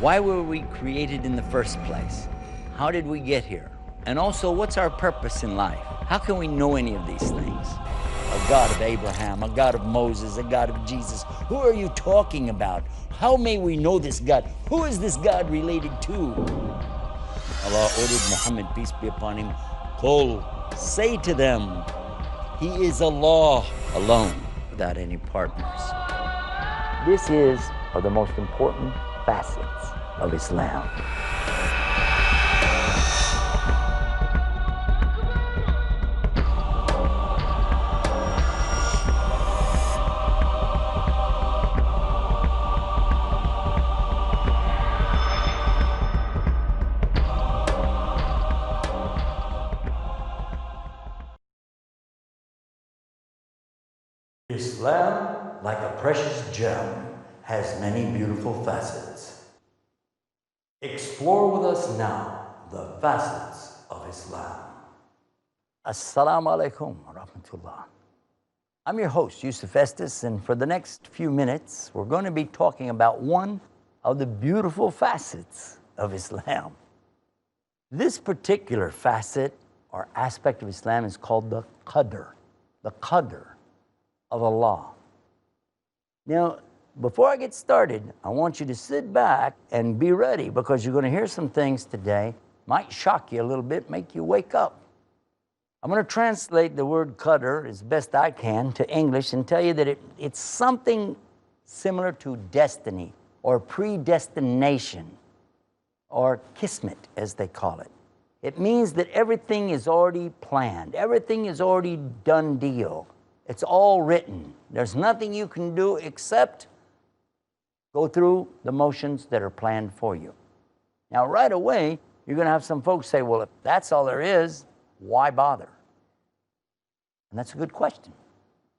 Why were we created in the first place? How did we get here? And also, what's our purpose in life? How can we know any of these things? A God of Abraham, a God of Moses, a God of Jesus. Who are you talking about? How may we know this God? Who is this God related to? Allah ordered Muhammad, peace be upon him, Qul, say to them, He is Allah alone, without any partners. This is of the most important facets of Islam. Islam, like a precious gem, has many beautiful facets. Explore with us now the facets of Islam. Assalamu alaikum wa rahmatullah. I'm your host, Yusuf Estes, and for the next few minutes, we're going to be talking about one of the beautiful facets of Islam. This particular facet or aspect of Islam is called the Qadar of Allah. Now, before I get started, I want you to sit back and be ready, because you're going to hear some things today, might shock you a little bit, make you wake up. I'm going to translate the word Qadar as best I can to English and tell you that it's something similar to destiny or predestination or kismet, as they call it. It means that everything is already planned. Everything is already done deal. It's all written. There's nothing you can do except go through the motions that are planned for you. Now, right away, you're going to have some folks say, well, if that's all there is, why bother? And that's a good question.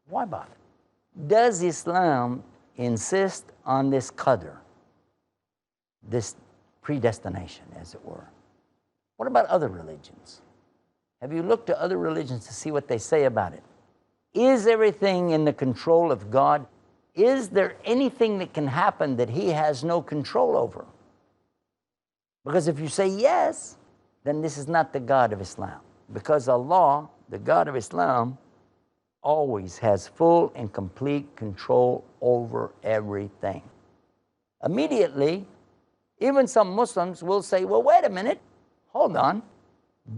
Why bother? Does Islam insist on this qadr, this predestination, as it were? What about other religions? Have you looked at other religions to see what they say about it? Is everything in the control of God? Is there anything that can happen that He has no control over? Because if you say yes, then this is not the God of Islam. Because Allah, the God of Islam, always has full and complete control over everything. Immediately, even some Muslims will say, well, wait a minute, hold on.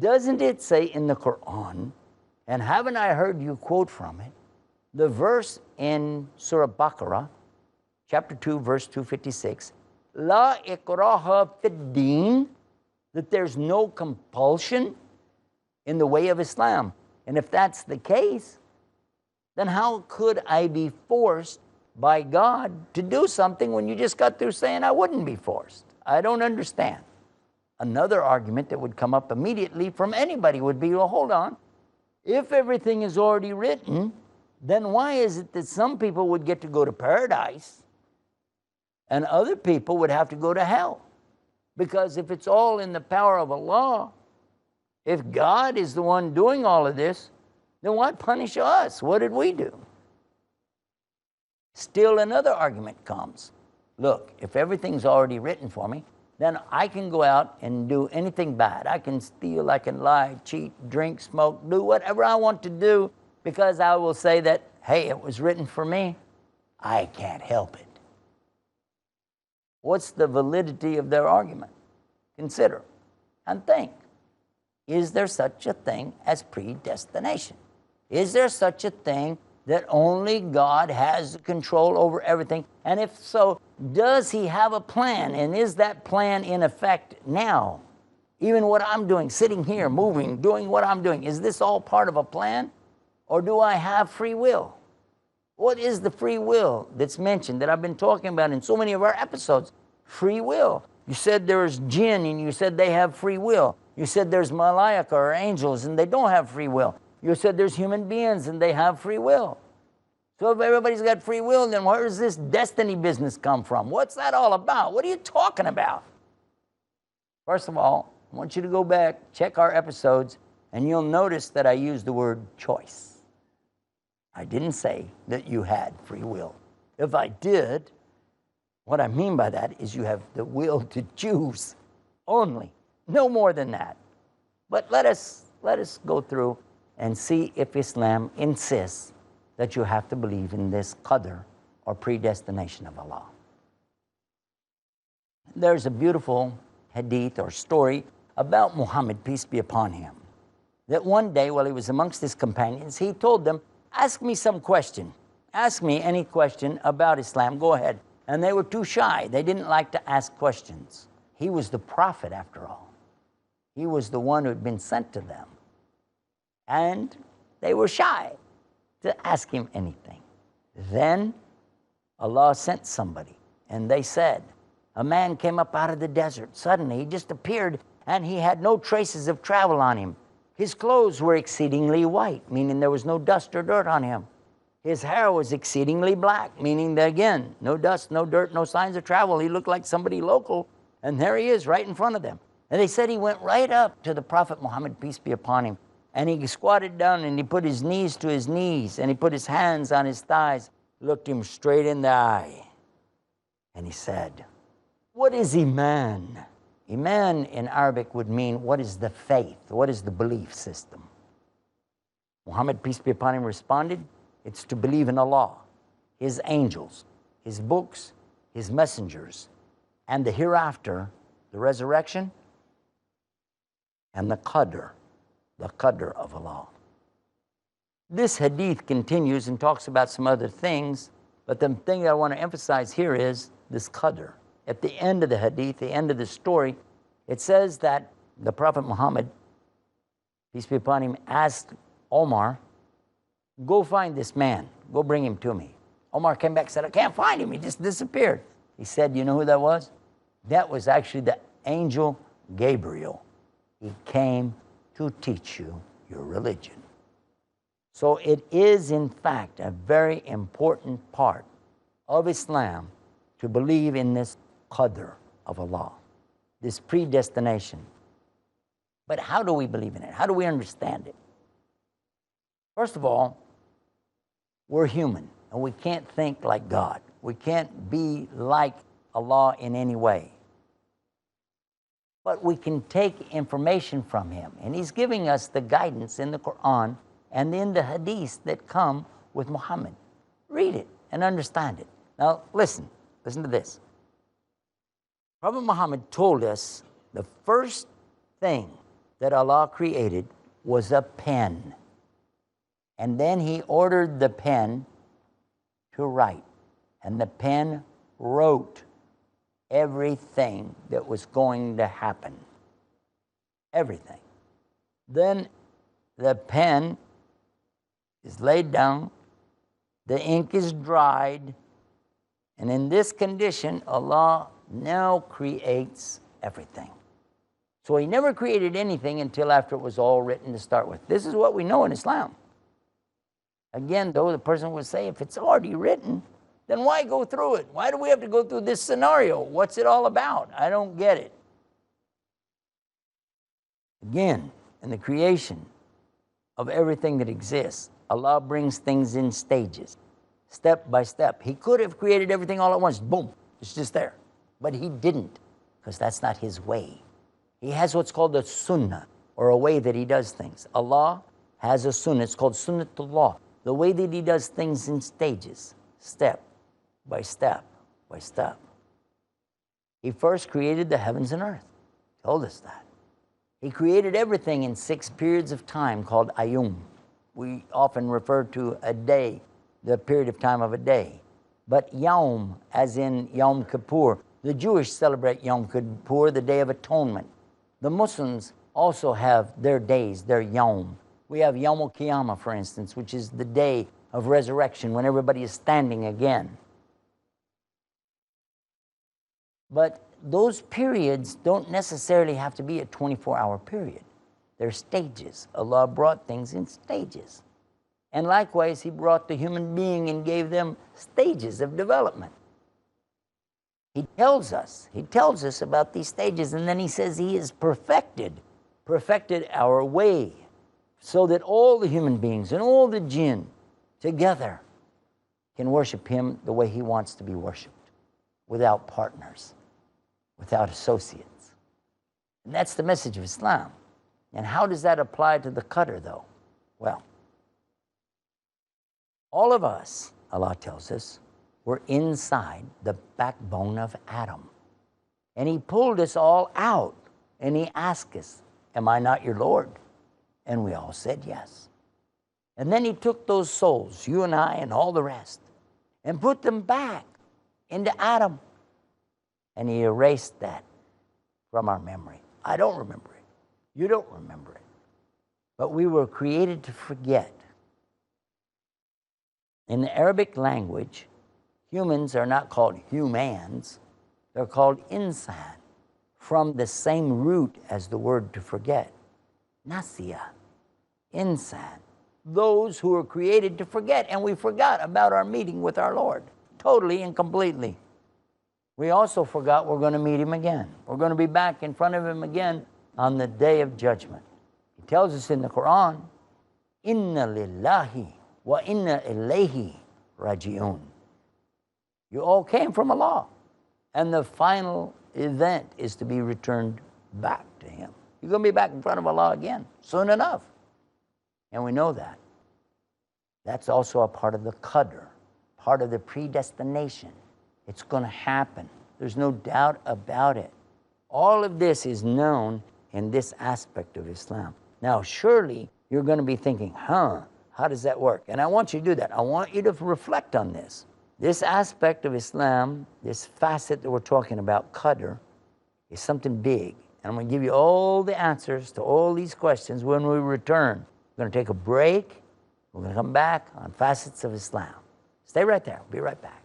Doesn't it say in the Quran, and haven't I heard you quote from it, the verse in Surah Baqarah, chapter 2, verse 256, La ikraha fid deen, that there's no compulsion in the way of Islam. And if that's the case, then how could I be forced by God to do something when you just got through saying I wouldn't be forced? I don't understand. Another argument that would come up immediately from anybody would be, well, hold on. If everything is already written, then why is it that some people would get to go to paradise and other people would have to go to hell? Because if it's all in the power of Allah, if God is the one doing all of this, then why punish us? What did we do? Still another argument comes. Look, if everything's already written for me, then I can go out and do anything bad. I can steal, I can lie, cheat, drink, smoke, do whatever I want to do, because I will say that, hey, it was written for me. I can't help it. What's the validity of their argument? Consider and think. Is there such a thing as predestination? Is there such a thing that only God has control over everything? And if so, does He have a plan? And is that plan in effect now? Even what I'm doing, sitting here, moving, doing what I'm doing, is this all part of a plan? Or do I have free will? What is the free will that's mentioned, that I've been talking about in so many of our episodes? Free will. You said there's jinn, and you said they have free will. You said there's malaika or angels, and they don't have free will. You said there's human beings, and they have free will. So if everybody's got free will, then where does this destiny business come from? What's that all about? What are you talking about? First of all, I want you to go back, check our episodes, and you'll notice that I use the word choice. I didn't say that you had free will. If I did, What I mean by that is you have the will to choose only, no more than that. But let us go through and see if Islam insists that you have to believe in this qadr, or predestination of Allah. There's a beautiful hadith or story about Muhammad, peace be upon him, that one day while he was amongst his companions, he told them, ask me some question. Ask me any question about Islam, go ahead. And they were too shy. They didn't like to ask questions. He was the prophet after all. He was the one who had been sent to them. And they were shy to ask him anything. Then Allah sent somebody, and they said, a man came up out of the desert. Suddenly he just appeared, and he had no traces of travel on him. His clothes were exceedingly white, meaning there was no dust or dirt on him. His hair was exceedingly black, meaning that again, no dust, no dirt, no signs of travel. He looked like somebody local, and there he is right in front of them. And they said he went right up to the Prophet Muhammad, peace be upon him, and he squatted down and he put his knees to his knees and he put his hands on his thighs, looked him straight in the eye, and he said, what is Iman? Iman in Arabic would mean, what is the faith? What is the belief system? Muhammad, peace be upon him, responded, it's to believe in Allah, His angels, His books, His messengers, and the hereafter, the resurrection, and the qadr of Allah. This hadith continues and talks about some other things, but the thing that I want to emphasize here is this qadr. At the end of the hadith, the end of the story, it says that the Prophet Muhammad, peace be upon him, asked Omar, go find this man, go bring him to me. Omar came back and said, I can't find him, he just disappeared. He said, you know who that was? That was actually the angel Gabriel. He came to teach you your religion. So it is, in fact, a very important part of Islam to believe in this qadr of Allah, this predestination. But how do we believe in it? How do we understand it? First of all, we're human, and we can't think like God. We can't be like Allah in any way. But we can take information from Him, and He's giving us the guidance in the Quran and in the hadiths that come with Muhammad. Read it and understand it. Now listen to this. Prophet Muhammad told us the first thing that Allah created was a pen. And then He ordered the pen to write. And the pen wrote everything that was going to happen. Everything. Then the pen is laid down, the ink is dried, and in this condition, Allah now creates everything. So He never created anything until after it was all written to start with. This is what we know in Islam. Again, though, the person would say, if it's already written, then why go through it? Why do we have to go through this scenario? What's it all about? I don't get it. Again, in the creation of everything that exists, Allah brings things in stages, step by step. He could have created everything all at once. Boom, it's just there. But He didn't, because that's not His way. He has what's called a sunnah, or a way that He does things. Allah has a sunnah. It's called sunnatullah, the way that He does things in stages, step by step by step. He first created the heavens and earth. He told us that. He created everything in 6 periods of time called ayum. We often refer to a day, the period of time of a day. But Yawm, as in Yom Kippur, the Jewish celebrate Yom Kippur, the Day of Atonement. The Muslims also have their days, their Yawm. We have Yawm al-Qiyamah, for instance, which is the day of resurrection when everybody is standing again. But those periods don't necessarily have to be a 24-hour period. They're stages. Allah brought things in stages. And likewise, He brought the human being and gave them stages of development. He tells us about these stages, and then He says He has perfected our way, so that all the human beings and all the jinn together can worship Him the way He wants to be worshipped. without partners, without associates. And that's the message of Islam. And how does that apply to the Qadar, though? Well, all of us, Allah tells us, were inside the backbone of Adam. And He pulled us all out, and He asked us, am I not your Lord? And we all said yes. And then He took those souls, you and I and all the rest, and put them back into Adam. And He erased that from our memory. I don't remember it. You don't remember it. But we were created to forget. In the Arabic language, humans are not called humans, they're called insan, from the same root as the word to forget. Nasiya, insan. Those who are created to forget, and we forgot about our meeting with our Lord, totally and completely. We also forgot we're going to meet Him again. We're going to be back in front of Him again on the day of judgment. He tells us in the Quran, Inna lillahi wa inna ilayhi raji'un. You all came from Allah, and the final event is to be returned back to Him. You're going to be back in front of Allah again, soon enough. And we know that. That's also a part of the Qadr, part of the predestination. It's going to happen. There's no doubt about it. All of this is known in this aspect of Islam. Now, surely you're going to be thinking, how does that work? And I want you to do that. I want you to reflect on this. This aspect of Islam, this facet that we're talking about, Qadr, is something big. And I'm going to give you all the answers to all these questions when we return. We're going to take a break. We're going to come back on Facets of Islam. Stay right there. We'll be right back.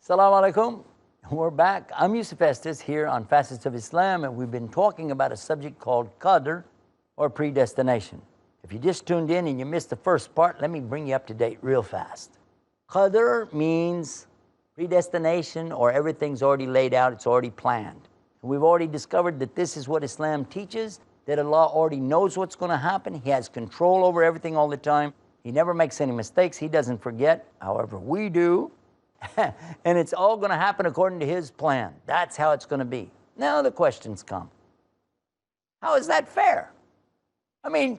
Assalamu alaikum. We're back. I'm Yusuf Estes here on Facets of Islam, and we've been talking about a subject called Qadr, or predestination. If you just tuned in and you missed the first part, let me bring you up to date real fast. Qadr means predestination, or everything's already laid out, it's already planned. And we've already discovered that this is what Islam teaches, that Allah already knows what's going to happen. He has control over everything all the time. He never makes any mistakes. He doesn't forget, however we do. And it's all going to happen according to His plan. That's how it's going to be. Now the questions come. How is that fair? I mean,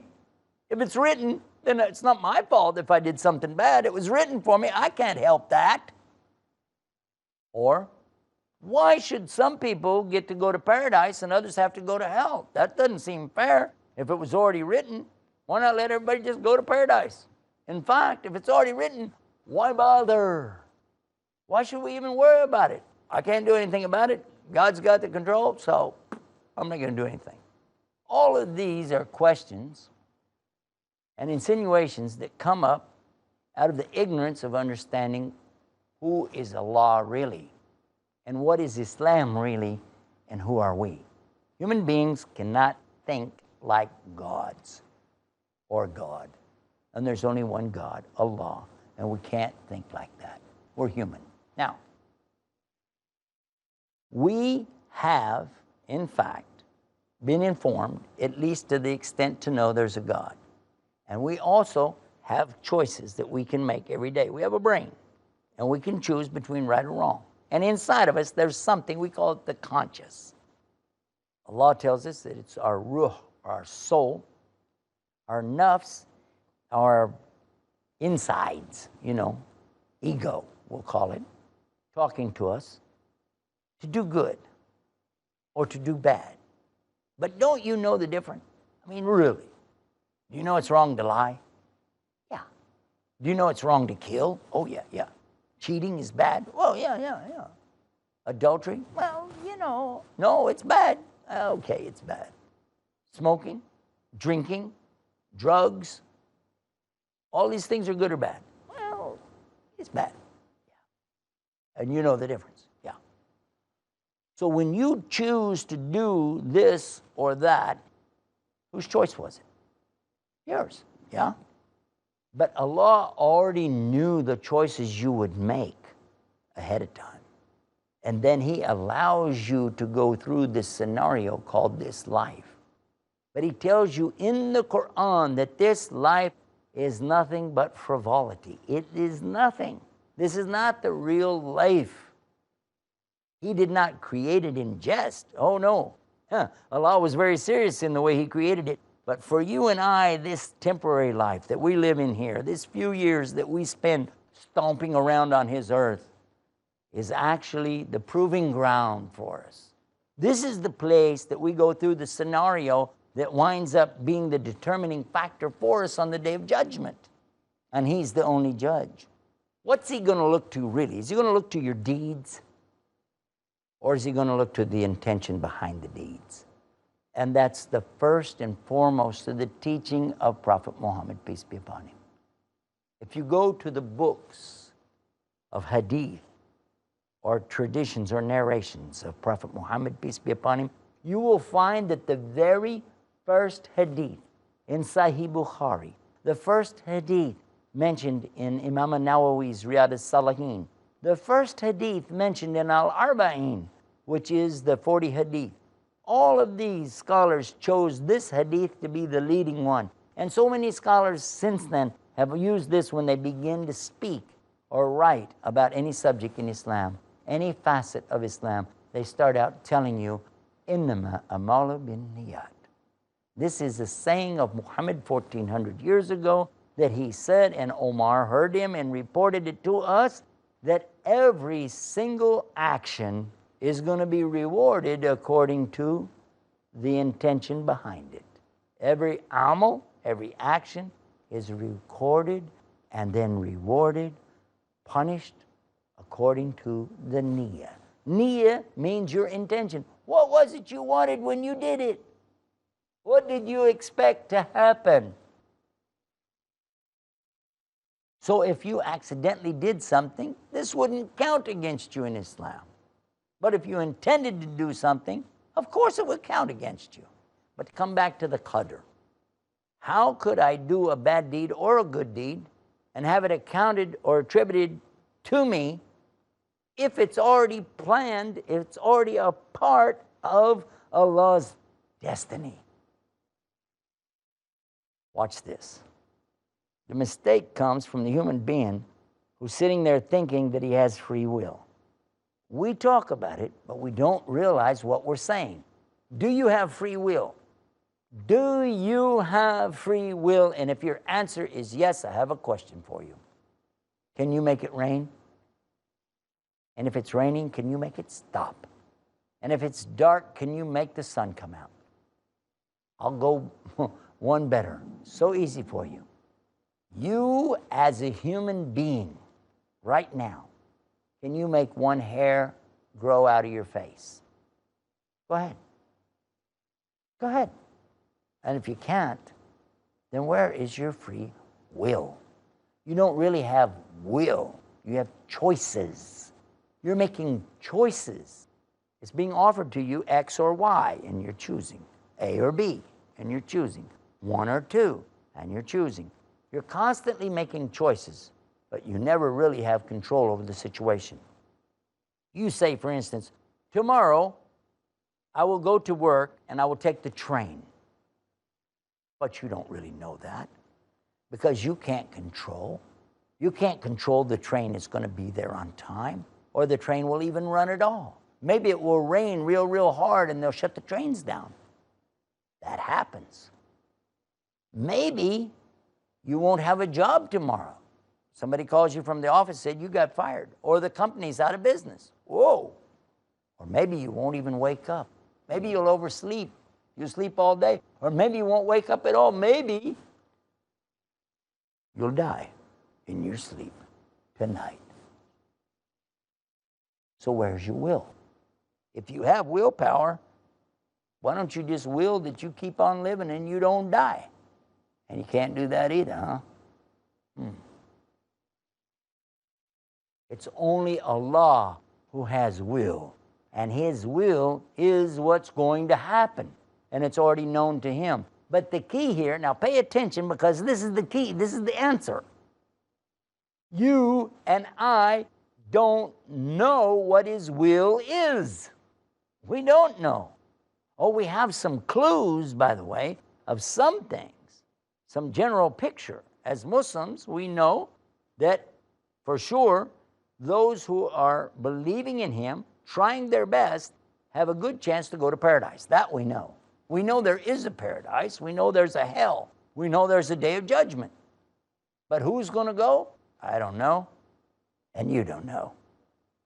if it's written, then it's not my fault if I did something bad. It was written for me. I can't help that. Or, why should some people get to go to paradise and others have to go to hell? That doesn't seem fair. If it was already written, why not let everybody just go to paradise? In fact, if it's already written, why bother? Why should we even worry about it? I can't do anything about it. God's got the control, so I'm not going to do anything. All of these are questions and insinuations that come up out of the ignorance of understanding who is Allah really, and what is Islam really, and who are we. Human beings cannot think like gods or God. And there's only one God, Allah, and we can't think like that. We're human. Now, we have, in fact, been informed, at least to the extent to know there's a God. And we also have choices that we can make every day. We have a brain, and we can choose between right and wrong. And inside of us, there's something, we call it the conscious. Allah tells us that it's our ruh, our soul, our nafs, our insides, ego, we'll call it, talking to us to do good or to do bad. But don't you know the difference? I mean, really. Do you know it's wrong to lie? Yeah. Do you know it's wrong to kill? Oh, yeah. Cheating is bad? Oh, yeah. Adultery? Well, no, it's bad. Okay, it's bad. Smoking, drinking, drugs, all these things are good or bad? Well, it's bad. Yeah. And you know the difference. Yeah. So when you choose to do this or that, whose choice was it? Yours. Yeah. But Allah already knew the choices you would make ahead of time. And then He allows you to go through this scenario called this life. But He tells you in the Quran that this life is nothing but frivolity. It is nothing. This is not the real life. He did not create it in jest. Oh no. Allah was very serious in the way He created it. But for you and I, this temporary life that we live in here, this few years that we spend stomping around on His earth, is actually the proving ground for us. This is the place that we go through the scenario that winds up being the determining factor for us on the day of judgment. And He's the only judge. What's He going to look to really? Is He going to look to your deeds? Or is He going to look to the intention behind the deeds? And that's the first and foremost of the teaching of Prophet Muhammad, peace be upon him. If you go to the books of hadith or traditions or narrations of Prophet Muhammad, peace be upon him, you will find that the very first hadith in Sahih Bukhari, the first hadith mentioned in Imam Nawawi's Riyadh as-Salihin, the first hadith mentioned in Al-Arba'in, which is the 40 hadith. All of these scholars chose this hadith to be the leading one. And so many scholars since then have used this when they begin to speak or write about any subject in Islam, any facet of Islam. They start out telling you, Innama amalu bin niyat. This is a saying of Muhammad 1400 years ago that he said, and Omar heard him and reported it to us, that every single action is going to be rewarded according to the intention behind it. Every amal, every action is recorded and then rewarded, punished according to the niyyah. Niyyah means your intention. What was it you wanted when you did it? What did you expect to happen? So if you accidentally did something, this wouldn't count against you in Islam. But if you intended to do something, of course it would count against you. But to come back to the Qadar, how could I do a bad deed or a good deed and have it accounted or attributed to me if it's already planned, if it's already a part of Allah's destiny? Watch this. The mistake comes from the human being who's sitting there thinking that he has free will. We talk about it, but we don't realize what we're saying. Do you have free will? Do you have free will? And if your answer is yes, I have a question for you. Can you make it rain? And if it's raining, can you make it stop? And if it's dark, can you make the sun come out? I'll go one better. So easy for you. You as a human being, right now, can you make one hair grow out of your face? Go ahead. Go ahead. And if you can't, then where is your free will? You don't really have will. You have choices. You're making choices. It's being offered to you X or Y, and you're choosing. A or B, and you're choosing. 1 or 2, and you're choosing. You're constantly making choices, but you never really have control over the situation. You say, for instance, tomorrow I will go to work and I will take the train. But you don't really know that because you can't control. You can't control the train is going to be there on time or the train will even run at all. Maybe it will rain real hard and they'll shut the trains down. That happens. Maybe you won't have a job tomorrow. Somebody calls you from the office, said you got fired, or the company's out of business. Whoa. Or maybe you won't even wake up. Maybe you'll oversleep. You'll sleep all day. Or maybe you won't wake up at all. Maybe you'll die in your sleep tonight. So where's your will? If you have willpower, why don't you just will that you keep on living and you don't die? And you can't do that either, huh? It's only Allah who has will. And His will is what's going to happen. And it's already known to Him. But the key here, now pay attention because this is the key, this is the answer. You and I don't know what His will is. We don't know. Oh, we have some clues, by the way, of some things, some general picture. as Muslims, we know that for sure those who are believing in him, trying their best, have a good chance to go to paradise. That we know. We know there is a paradise. We know there's a hell. We know there's a day of judgment. But who's going to go? I don't know. And you don't know.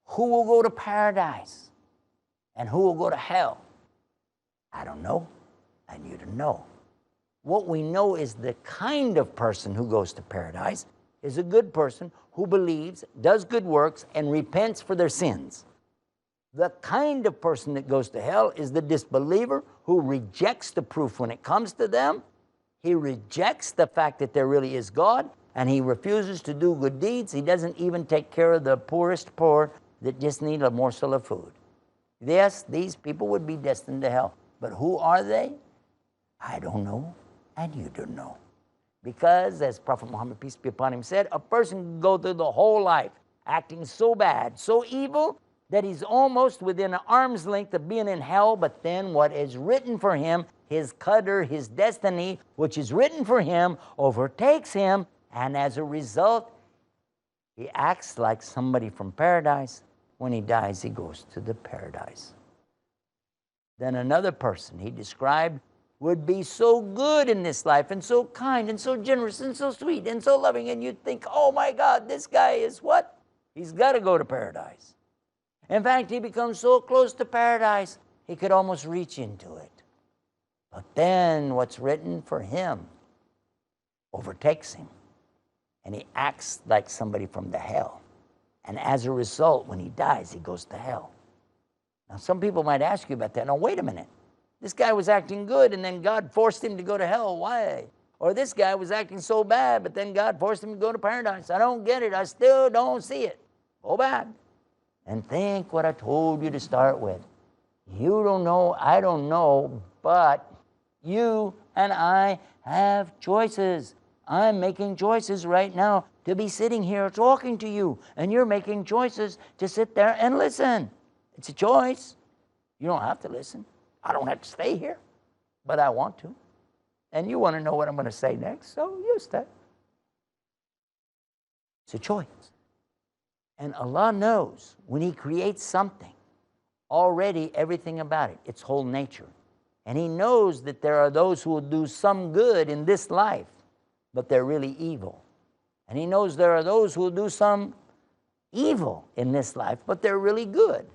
Who will go to paradise? And who will go to hell? I don't know. And you don't know. What we know is the kind of person who goes to paradise is a good person who believes, does good works, and repents for their sins. The kind of person that goes to hell is the disbeliever who rejects the proof when it comes to them. He rejects the fact that there really is God, and he refuses to do good deeds. He doesn't even take care of the poorest poor that just need a morsel of food. Yes, these people would be destined to hell. But who are they? I don't know, and you don't know. Because, as Prophet Muhammad, peace be upon him, said, a person can go through the whole life acting so bad, so evil, that he's almost within an arm's length of being in hell, but then what is written for him, his qadar, his destiny, which is written for him, overtakes him, and as a result, he acts like somebody from paradise. When he dies, he goes to the paradise. Then another person he described would be so good in this life, and so kind, and so generous, and so sweet, and so loving, and you'd think, oh my God, this guy is what? He's got to go to paradise. In fact, he becomes so close to paradise, he could almost reach into it. But then what's written for him overtakes him, and he acts like somebody from the hell. And as a result, when he dies, he goes to hell. Now, some people might ask you about that. Now, wait a minute. This guy was acting good, and then God forced him to go to hell. Why? Or this guy was acting so bad, but then God forced him to go to paradise. I don't get it. I still don't see it. Go back and think what I told you to start with. You don't know, I don't know, but you and I have choices. I'm making choices right now to be sitting here talking to you, and you're making choices to sit there and listen. It's a choice. You don't have to listen. I don't have to stay here, but I want to. And you want to know what I'm going to say next, so you stay. It's a choice. And Allah knows when He creates something, already everything about it, its whole nature. And He knows that there are those who will do some good in this life, but they're really evil. And He knows there are those who will do some evil in this life, but they're really good.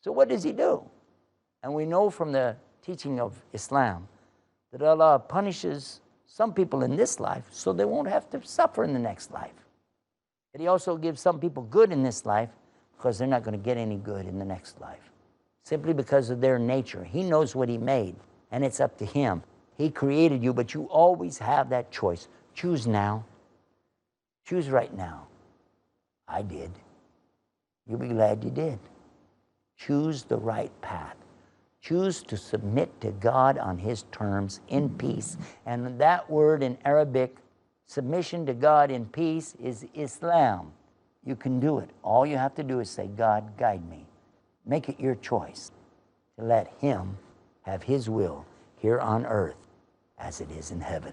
So what does He do? And we know from the teaching of Islam that Allah punishes some people in this life so they won't have to suffer in the next life. But He also gives some people good in this life because they're not going to get any good in the next life, simply because of their nature. He knows what He made, and it's up to Him. He created you, but you always have that choice. Choose now. Choose right now. I did. You'll be glad you did. Choose the right path. Choose to submit to God on His terms in peace. And that word in Arabic, submission to God in peace, is Islam. You can do it. All you have to do is say, God, guide me. Make it your choice to let Him have His will here on earth as it is in heaven.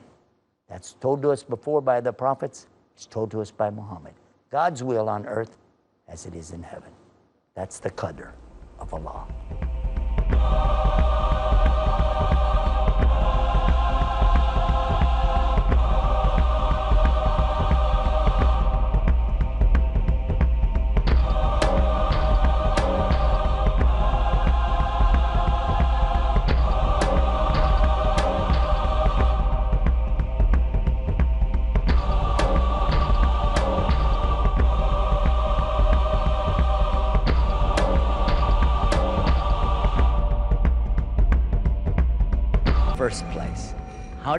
That's told to us before by the prophets. It's told to us by Muhammad. God's will on earth as it is in heaven. That's the Qadar of Allah. First place.